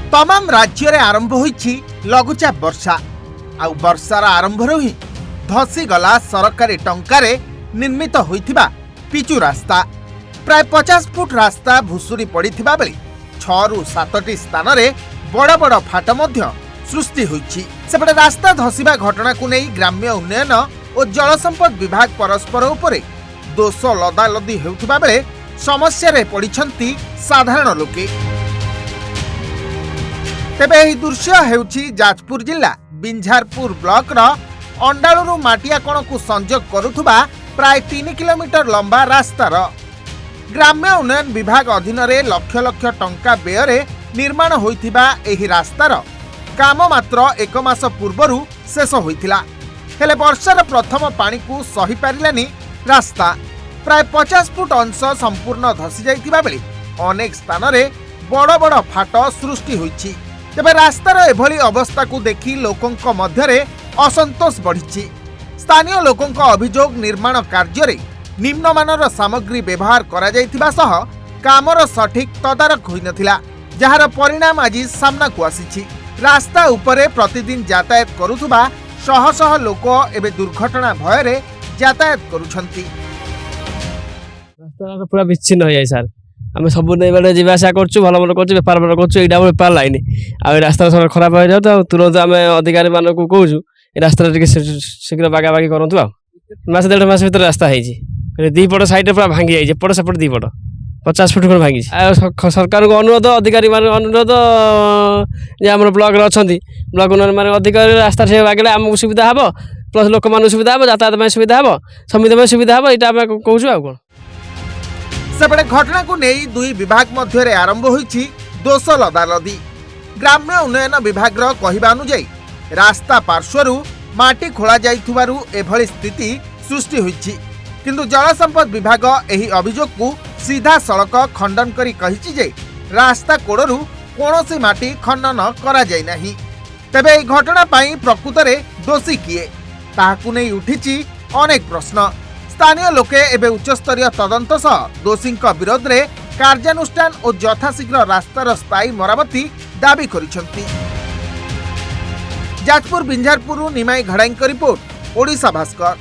तमाम राज्य रे आरंभ होईछि लघुचाप वर्षा आउ वर्षार आरंभ ही धसी गला सरकारी टंकारे निर्मित होइथिबा पिचु रास्ता। प्राय 50 फुट रास्ता भुसुरी पड़िथिबा बेले 6 रु 7टी स्थान रे बड़ बड़ फाट मध्य सृष्टि होईछि। सेपटे रास्ता धसिबा घटना को नहीं ग्राम्य उन्नयन और जल संपद विभाग परस्पर उपरे दोष लदालदी हेउथिबा बेले समस्या रे पड़िछंती साधारण लोके। तेबे एही दृश्य हेउछि जाजपुर जिला बिंझारपुर ब्लॉक रो अंडाळुरु माटियाकण को संजोग करुथुबा प्राय 3 किलोमीटर लंबा रास्तार ग्राम्य उन्नयन विभाग अधीन रे लक्ष लक्ष टंका व्यय निर्माण होइथिबा एही रास्तार काम मात्र 1 मास पूर्वरु शेष होइथिला। हेले वर्षार प्रथम पानी को सही पारिलानी रास्ता। प्राय 50 फुट अंश संपूर्ण धसी जाइथिबा बेले अनेक स्थान रे बड़ बड़ फाट सृष्टि होइछि। तेबे रास्तार एभली अवस्था को देखि लोकंक मध्यरे असंतोष बढ़िछि। स्थानीय लोकंक अभियोग निर्माण कार्य रे निम्नमानर सामग्री व्यवहार करा जाइथिबा सह कामर सठिक तदारक होई नथिला, जहार परिणाम आज सामना को आसीछि। रास्ता उपरे प्रतिदिन यातायात करुथुबा शह शह लोक एबे दुर्घटना भय रे यातायात करुछंती। रास्ता पूरा विच्छिन्न हो जाए सर। आम सब बाटे जावासा कर भल भल कर बेपार भल कर बेपार लाइन आ रास्ता सब खराब हो जाए तो तुरंत आम अधिकारी मान को कहूँ रास्ता शीघ्र बागाबागी करूँ। मास 1.5 मास भर रास्ता है दीपट साइड पूरा भांगी जाए एपट सेपट दीपट 50 फुट खंड भांगी। सरकार को अनुरोध अधिकारी मान अनुरोध आम ब्लॉक अच्छा ब्लॉक उन्नयन अधिकारी रास्ता से बागले आमको सुविधा हम प्लस लोक मान सुविधा हम यातायात सुविधा हम समिति सुविधा हम यहाँ कहूँ आ कौन। सेपटे घटना को नहीं दुई विभाग मध्य आरंभ होईछि दोष लदालदी। ग्राम्य उन्नयन विभाग रो कहिबा अनुसार रास्ता पार्श्वरु माटी खोला जाइथुबारु एभली स्थिति सृष्टि होईछि, किंतु जल संपद विभाग एही अभियोग को सीधा सड़क खंडन करी कहिछि जे रास्ता कोड़रू कोनोसी माटी खंडन करा जाय नाही। तेबे एही घटना पई प्रकृत रे दोषी किए ताहाकु नै उठिछि अनेक प्रश्न। स्थानीय लोके एबे उच्चस्तरीय तदंत सह दोषी विरोध रे कार्यानुष्ठान और यथाशीघ्र रास्तार स्थायी मरामती दाबी करिसंती। जाजपुर बिंझारपुर निमाई घड़ाई रिपोर्ट, ओडिशा भास्कर।